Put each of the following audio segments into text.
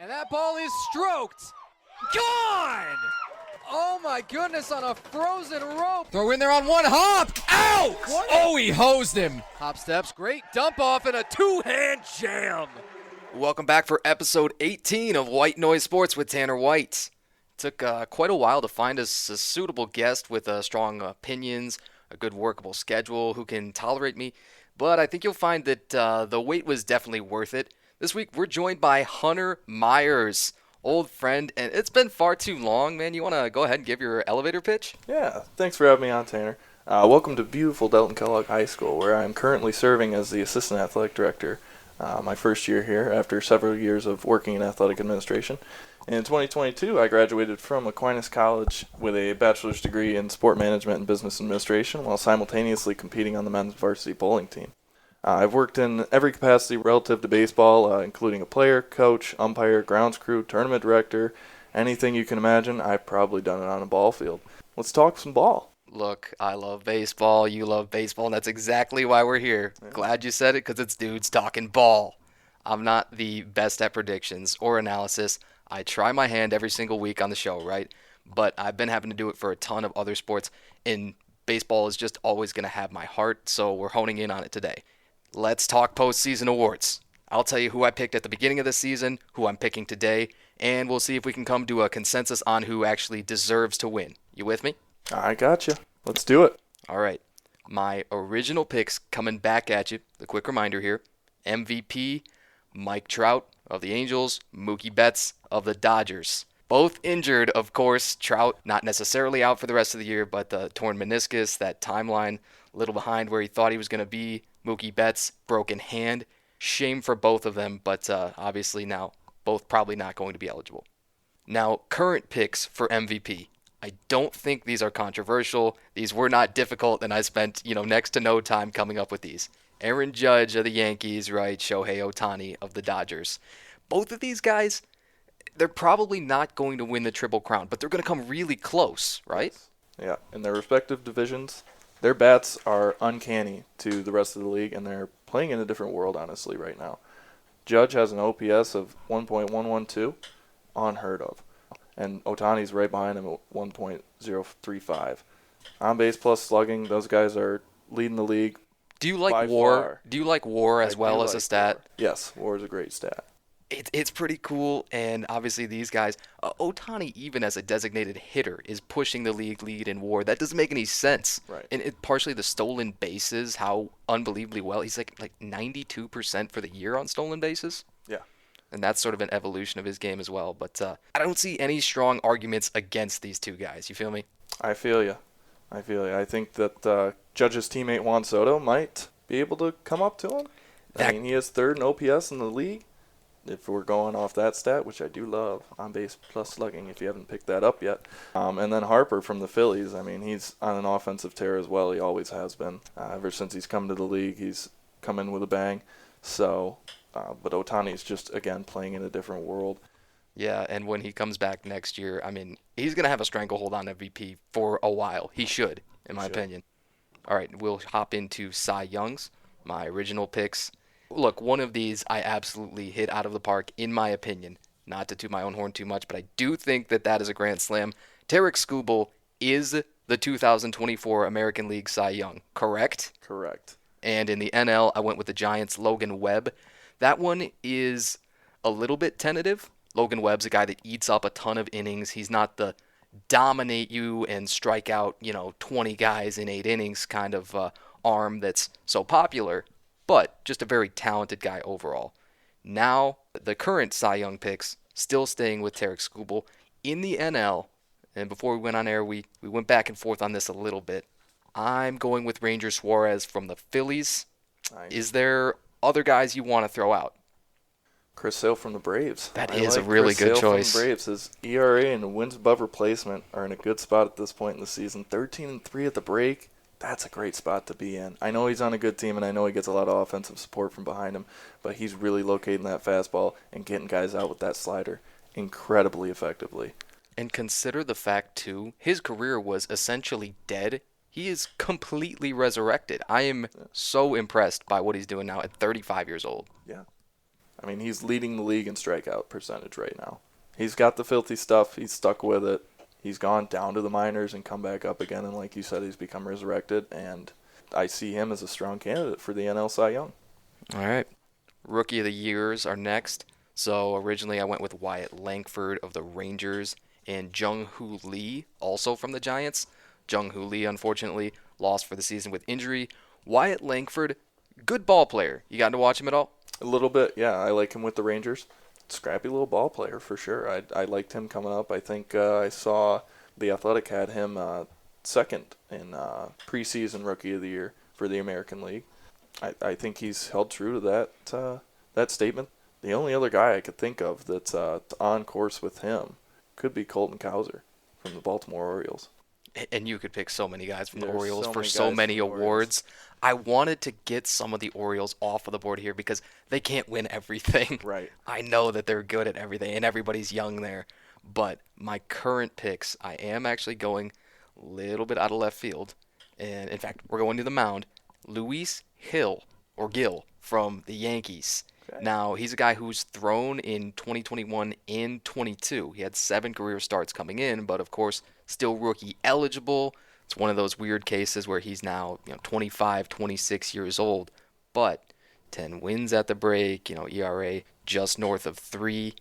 And that ball is stroked. Gone! Oh my goodness, on a frozen rope. Throw in there on one hop. Out! What? Oh, he hosed him. Hop steps, great dump off, and a two-hand jam. Welcome back for episode 18 of White Noise Sports with Tanner White. Took quite a while to find us a suitable guest with strong opinions, a good workable schedule, who can tolerate me. But I think you'll find that the wait was definitely worth it. This week, we're joined by Hunter Myers, old friend, and it's been far too long, man. You want to go ahead and give your elevator pitch? Yeah, thanks for having me on, Tanner. Welcome to beautiful Delton Kellogg High School, where I'm currently serving as the Assistant Athletic Director. My first year here after several years of working in athletic administration. In 2022, I graduated from Aquinas College with a bachelor's degree in sport management and business administration while simultaneously competing on the men's varsity bowling team. I've worked in every capacity relative to baseball, including a player, coach, umpire, grounds crew, tournament director, anything you can imagine. I've probably done it on a ball field. Let's talk some ball. Look, I love baseball, you love baseball, and that's exactly why we're here. Yeah. Glad you said it, because it's dudes talking ball. I'm not the best at predictions or analysis. I try my hand every single week on the show, right? But I've been having to do it for a ton of other sports, and baseball is just always going to have my heart, so we're honing in on it today. Let's talk postseason awards. I'll tell you who I picked at the beginning of the season, who I'm picking today, and we'll see if we can come to a consensus on who actually deserves to win. You with me? I gotcha. Let's do it. All right. My original picks coming back at you. The quick reminder here. MVP, Mike Trout of the Angels, Mookie Betts of the Dodgers. Both injured, of course. Trout not necessarily out for the rest of the year, but the torn meniscus, that timeline, a little behind where he thought he was going to be. Mookie Betts, broken hand. Shame for both of them, but obviously now both probably not going to be eligible. Now, current picks for MVP. I don't think these are controversial. These were not difficult, and I spent, next to no time coming up with these. Aaron Judge of the Yankees, right? Shohei Ohtani of the Dodgers. Both of these guys, they're probably not going to win the Triple Crown, but they're going to come really close, right? Yeah, in their respective divisions, their bats are uncanny to the rest of the league, and they're playing in a different world, honestly, right now. Judge has an OPS of 1.112, unheard of. And Ohtani's right behind him at 1.035. On base plus slugging, those guys are leading the league. Do you like WAR? Do you like WAR as well as a stat? WAR. Yes, WAR is a great stat. It's pretty cool, and obviously these guys, Ohtani even as a designated hitter is pushing the league lead in WAR. That doesn't make any sense. Right. And partially the stolen bases, how unbelievably well he's like 92% for the year on stolen bases. Yeah. And that's sort of an evolution of his game as well. But I don't see any strong arguments against these two guys. You feel me? I feel you. I think that Judge's teammate Juan Soto might be able to come up to him. I mean, he is third in OPS in the league. If we're going off that stat, which I do love, on base plus slugging, if you haven't picked that up yet. And then Harper from the Phillies, I mean, he's on an offensive tear as well. He always has been. Ever since he's come to the league, he's come in with a bang. So, but Ohtani's just, again, playing in a different world. Yeah, and when he comes back next year, I mean, he's going to have a stranglehold on MVP for a while. He should, in my opinion. All right, we'll hop into Cy Youngs, my original picks. Look, one of these I absolutely hit out of the park, in my opinion. Not to toot my own horn too much, but I do think that is a grand slam. Tarik Skubal is the 2024 American League Cy Young, correct? Correct. And in the NL, I went with the Giants' Logan Webb. That one is a little bit tentative. Logan Webb's a guy that eats up a ton of innings. He's not the dominate you and strike out, 20 guys in 8 innings kind of arm that's so popular, but just a very talented guy overall. Now, the current Cy Young picks, still staying with Tarik Skubal. In the NL, and before we went on air, we went back and forth on this a little bit. I'm going with Ranger Suarez from the Phillies. Nice. Is there other guys you want to throw out? Chris Sale from the Braves. That is a really good choice. From the Braves. His ERA and wins above replacement are in a good spot at this point in the season. 13-3 at the break. That's a great spot to be in. I know he's on a good team, and I know he gets a lot of offensive support from behind him, but he's really locating that fastball and getting guys out with that slider incredibly effectively. And consider the fact, too, his career was essentially dead. He is completely resurrected. I am so impressed by what he's doing now at 35 years old. Yeah. I mean, he's leading the league in strikeout percentage right now. He's got the filthy stuff. He's stuck with it. He's gone down to the minors and come back up again. And like you said, he's become resurrected. And I see him as a strong candidate for the NL Cy Young. All right. Rookie of the Years are next. So originally I went with Wyatt Langford of the Rangers and Jung-Hoo Lee, also from the Giants. Jung-Hoo Lee, unfortunately, lost for the season with injury. Wyatt Langford, good ball player. You gotten to watch him at all? A little bit, yeah. I like him with the Rangers. Scrappy little ball player for sure. I liked him coming up. I think I saw The Athletic had him second in preseason Rookie of the Year for the American League. I think he's held true to that statement. The only other guy I could think of that's on course with him could be Colton Cowser from the Baltimore Orioles. And you could pick so many guys from the There's Orioles so for many so guys many from the awards. I wanted to get some of the Orioles off of the board here because they can't win everything. Right. I know that they're good at everything, and everybody's young there. But my current picks, I am actually going a little bit out of left field. And, in fact, we're going to the mound. Luis Gil from the Yankees. Okay. Now, he's a guy who's thrown in 2021 and 22. He had 7 career starts coming in, but, of course, still rookie eligible. It's one of those weird cases where he's now 25, 26 years old, but 10 wins at the break, ERA just north of 3.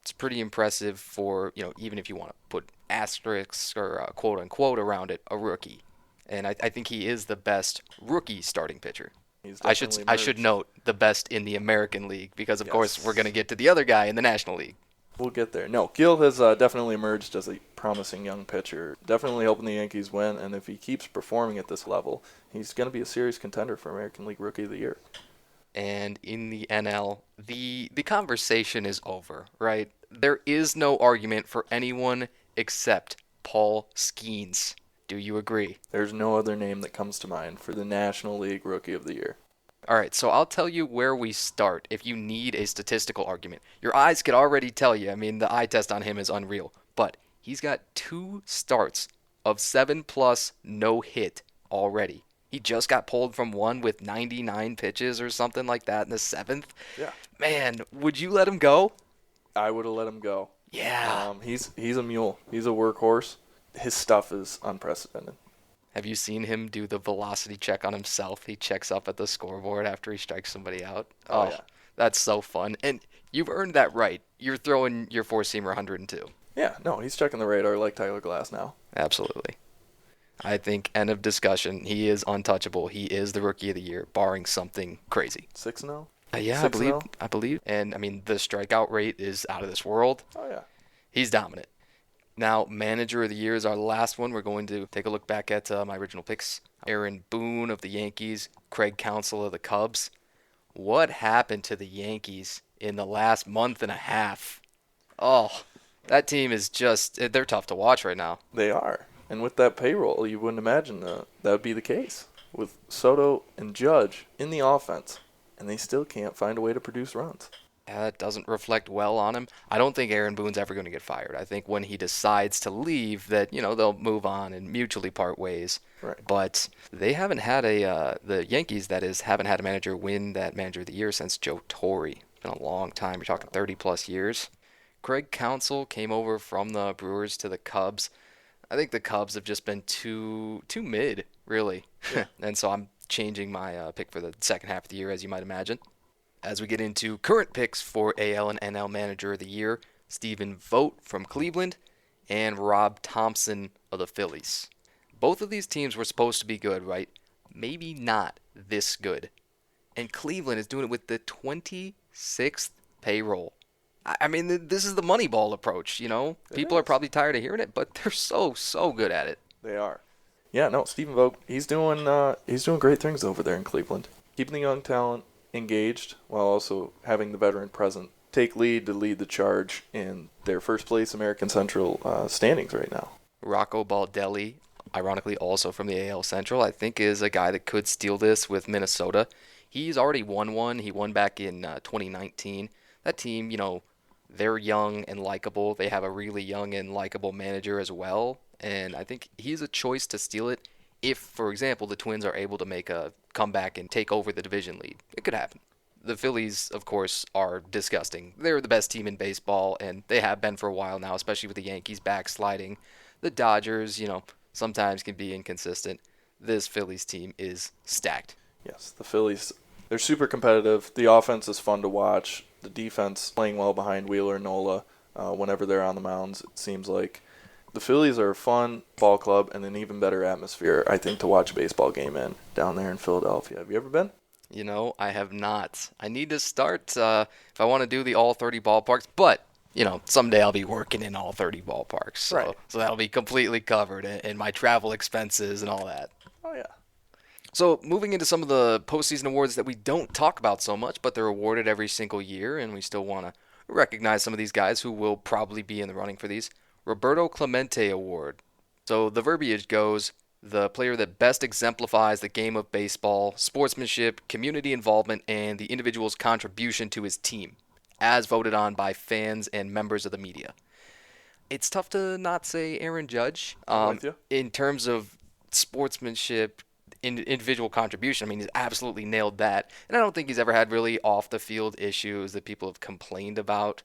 It's pretty impressive for, even if you want to put asterisks or quote-unquote around it, a rookie. And I think he is the best rookie starting pitcher. I should note the best in the American League because, of course, we're going to get to the other guy in the National League. We'll get there. No, Gil has definitely emerged as a promising young pitcher. Definitely helping the Yankees win, and if he keeps performing at this level, he's going to be a serious contender for American League Rookie of the Year. And in the NL, the conversation is over, right? There is no argument for anyone except Paul Skeens. Do you agree? There's no other name that comes to mind for the National League Rookie of the Year. All right, so I'll tell you where we start if you need a statistical argument. Your eyes could already tell you. I mean, the eye test on him is unreal. But he's got 2 starts of 7+ no-hit already. He just got pulled from one with 99 pitches or something like that in the 7th. Yeah. Man, would you let him go? I would have let him go. Yeah. He's a mule. He's a workhorse. His stuff is unprecedented. Have you seen him do the velocity check on himself? He checks up at the scoreboard after he strikes somebody out. Oh yeah. That's so fun. And you've earned that right. You're throwing your four-seamer 102. Yeah, no, he's checking the radar like Tyler Glass now. Absolutely. I think, end of discussion, he is untouchable. He is the Rookie of the Year, barring something crazy. 6-0? Yeah, 6-0? I believe. And, I mean, the strikeout rate is out of this world. Oh, yeah. He's dominant. Now, Manager of the Year is our last one. We're going to take a look back at my original picks. Aaron Boone of the Yankees, Craig Counsell of the Cubs. What happened to the Yankees in the last month and a half? Oh, that team is they're tough to watch right now. They are. And with that payroll, you wouldn't imagine that would be the case. With Soto and Judge in the offense, and they still can't find a way to produce runs. Yeah, that doesn't reflect well on him. I don't think Aaron Boone's ever going to get fired. I think when he decides to leave that, they'll move on and mutually part ways. Right. But they haven't had the Yankees, that is, haven't had a manager win that Manager of the Year since Joe Torre. It's been a long time. You're talking 30-plus years. Craig Counsell came over from the Brewers to the Cubs. I think the Cubs have just been too mid, really. Yeah. And so I'm changing my pick for the second half of the year, as you might imagine. As we get into current picks for AL and NL Manager of the Year, Stephen Vogt from Cleveland and Rob Thompson of the Phillies. Both of these teams were supposed to be good, right? Maybe not this good. And Cleveland is doing it with the 26th payroll. I mean, this is the Moneyball approach, People are probably tired of hearing it, but they're so good at it. They are. Yeah, no, Stephen Vogt, he's doing great things over there in Cleveland. Keeping the young talent engaged while also having the veteran present take lead to lead the charge in their first place American Central standings right now. Rocco Baldelli, ironically also from the AL Central, I think is a guy that could steal this with Minnesota. He's already won one. He won back in 2019. That team, they're young and likable. They have a really young and likable manager as well. And I think he's a choice to steal it if, for example, the Twins are able to make a comeback and take over the division lead. It could happen. The Phillies, of course, are disgusting. They're the best team in baseball, and they have been for a while now, especially with the Yankees backsliding. The Dodgers, sometimes can be inconsistent. This Phillies team is stacked. Yes, the Phillies, they're super competitive. The offense is fun to watch. The defense playing well behind Wheeler and Nola whenever they're on the mounds, it seems like. The Phillies are a fun ball club and an even better atmosphere, I think, to watch a baseball game in down there in Philadelphia. Have you ever been? I have not. I need to start if I want to do the all 30 ballparks, but, someday I'll be working in all 30 ballparks. So, Right. So that'll be completely covered in my travel expenses and all that. Oh, yeah. So moving into some of the postseason awards that we don't talk about so much, but they're awarded every single year, and we still want to recognize some of these guys who will probably be in the running for these. Roberto Clemente Award. So the verbiage goes, the player that best exemplifies the game of baseball, sportsmanship, community involvement, and the individual's contribution to his team, as voted on by fans and members of the media. It's tough to not say Aaron Judge. I'm with you. In terms of sportsmanship, individual contribution, he's absolutely nailed that. And I don't think he's ever had really off-the-field issues that people have complained about.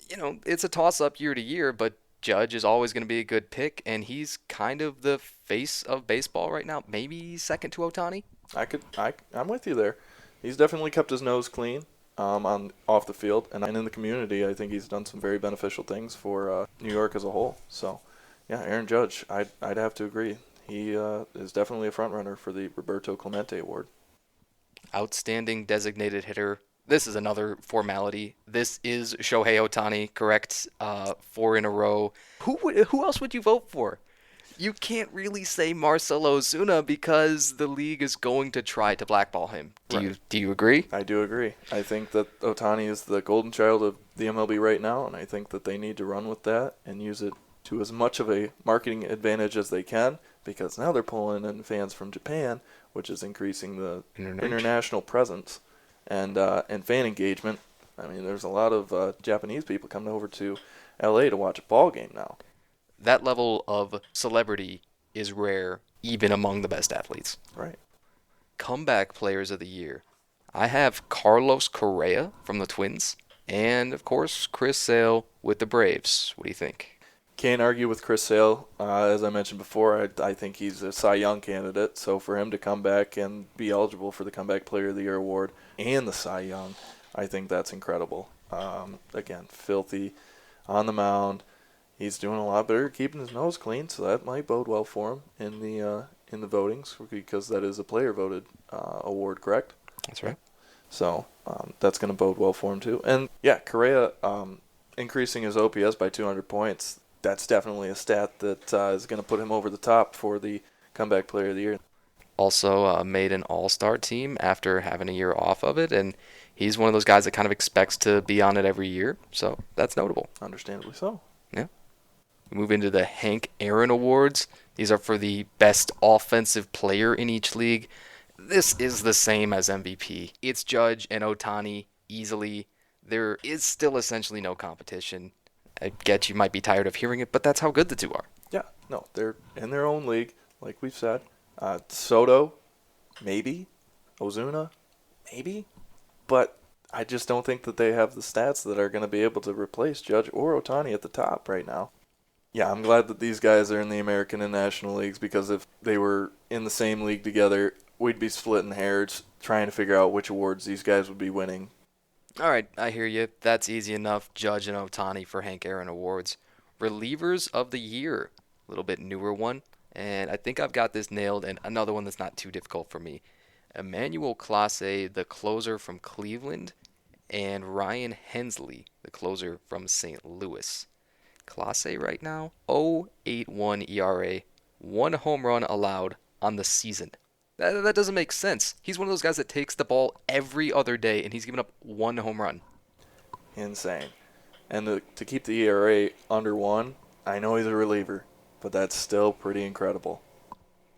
It's a toss-up year to year, but Judge is always going to be a good pick, and he's kind of the face of baseball right now. Maybe second to Ohtani. I'm with you there. He's definitely kept his nose clean on off the field, and in the community, I think he's done some very beneficial things for New York as a whole. So, yeah, Aaron Judge, I'd have to agree. He is definitely a front runner for the Roberto Clemente Award. Outstanding designated hitter. This is another formality. This is Shohei Ohtani, correct? 4 in a row. Who else would you vote for? You can't really say Marcell Ozuna because the league is going to try to blackball him. Do you agree? I do agree. I think that Ohtani is the golden child of the MLB right now, and I think that they need to run with that and use it to as much of a marketing advantage as they can, because now they're pulling in fans from Japan, which is increasing the international presence and fan engagement. There's a lot of Japanese people coming over to LA to watch a ball game now. That level of celebrity is rare, even among the best athletes. Right. Comeback players of the year. I have Carlos Correa from the Twins, and of course Chris Sale with the Braves. What do you think? Can't argue with Chris Sale. As I mentioned before, I think he's a Cy Young candidate. So for him to come back and be eligible for the Comeback Player of the Year award and the Cy Young, I think that's incredible. Again, filthy on the mound. He's doing a lot better keeping his nose clean, so that might bode well for him in the votings, because that is a player-voted award, correct? That's right. So that's going to bode well for him too. And yeah, Correa increasing his OPS by 200 points. That's definitely a stat that is going to put him over the top for the Comeback Player of the Year. Also made an all-star team after having a year off of it, and he's one of those guys that kind of expects to be on it every year, so that's notable. Understandably so. Yeah. We move into the Hank Aaron Awards. These are for the best offensive player in each league. This is the same as MVP. It's Judge and Ohtani easily. There is still essentially no competition. I get you might be tired of hearing it, but that's how good the two are. Yeah, no, they're in their own league, like we've said. Soto, maybe. Ozuna, maybe. But I just don't think that they have the stats that are going to be able to replace Judge or Ohtani at the top right now. Yeah, I'm glad that these guys are in the American and National Leagues, because if they were in the same league together, we'd be splitting hairs trying to figure out which awards these guys would be winning. All right, I hear you. That's easy enough. Judge and Ohtani for Hank Aaron Awards. Relievers of the Year. A little bit newer one. And I think I've got this nailed, and another one that's not too difficult for me. Emmanuel Clase, the closer from Cleveland, and Ryan Hensley, the closer from St. Louis. Clase right now, 0.81 ERA, 1 home run allowed on the season. That doesn't make sense. He's one of those guys that takes the ball every other day, and he's given up 1 home run. Insane. And to keep the ERA under 1, I know he's a reliever, but that's still pretty incredible.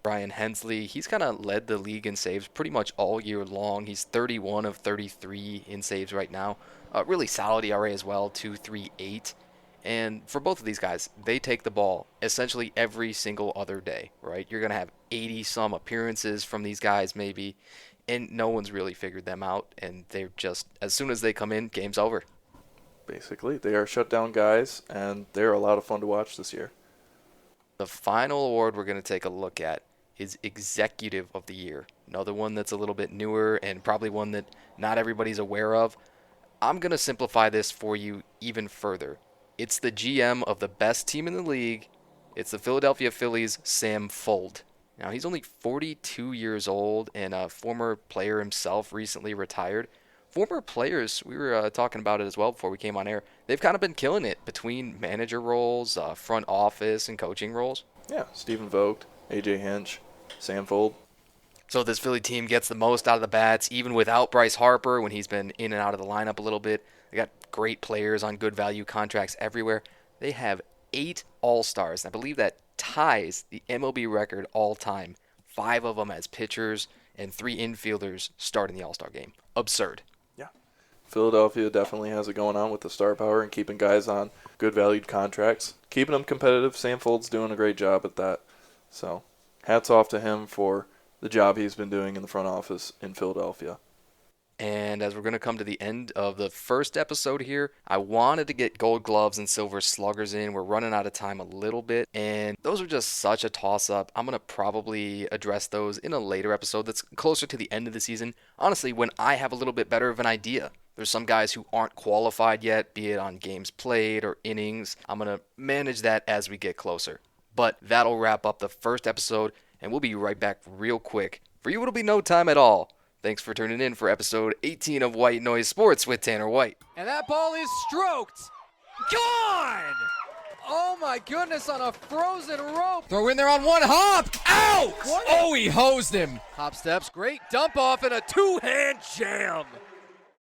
Ryan Hensley, he's kind of led the league in saves pretty much all year long. He's 31 of 33 in saves right now. Really solid ERA as well, 2.38. And for both of these guys, they take the ball essentially every single other day, right? You're going to have 80-some appearances from these guys maybe. and no one's really figured them out, and they're just, as soon as they come in, game's over. Basically, they are shutdown guys, and they're a lot of fun to watch this year. The final award we're going to take a look at is Executive of the Year. Another one that's a little bit newer and probably one that not everybody's aware of. I'm going to simplify this for you even further. It's the GM of the best team in the league. It's the Philadelphia Phillies' Sam Fuld. Now, he's only 42 years old and a former player himself, recently retired. Former players, we were talking about it as well before we came on air, they've kind of been killing it between manager roles, front office, and coaching roles. Yeah, Stephen Vogt, A.J. Hinch, Sam Fuld. So this Philly team gets the most out of the bats, even without Bryce Harper when he's been in and out of the lineup a little bit. They got great players on good value contracts everywhere. They have 8 All-Stars. I believe that ties the MLB record all time. 5 of them as pitchers and 3 infielders start in the All-Star game. Absurd. Yeah. Philadelphia definitely has it going on with the star power and keeping guys on good valued contracts. Keeping them competitive. Sam Fuld's doing a great job at that. So hats off to him for the job he's been doing in the front office in Philadelphia. And as we're going to come to the end of the first episode here, I wanted to get Gold Gloves and Silver Sluggers in. We're running out of time a little bit, and those are just such a toss-up. I'm going to probably address those in a later episode that's closer to the end of the season. Honestly, when I have a little bit better of an idea. There's some guys who aren't qualified yet, be it on games played or innings. I'm going to manage that as we get closer. But that'll wrap up the first episode, and we'll be right back real quick. For you, it'll be no time at all. Thanks for tuning in for episode 18 of White Noise Sports with Tanner White. And that ball is stroked. Gone! Oh my goodness, on a frozen rope. Throw in there on one hop. Out! Oh, he hosed him. Hop steps, great dump off and a 2-hand jam.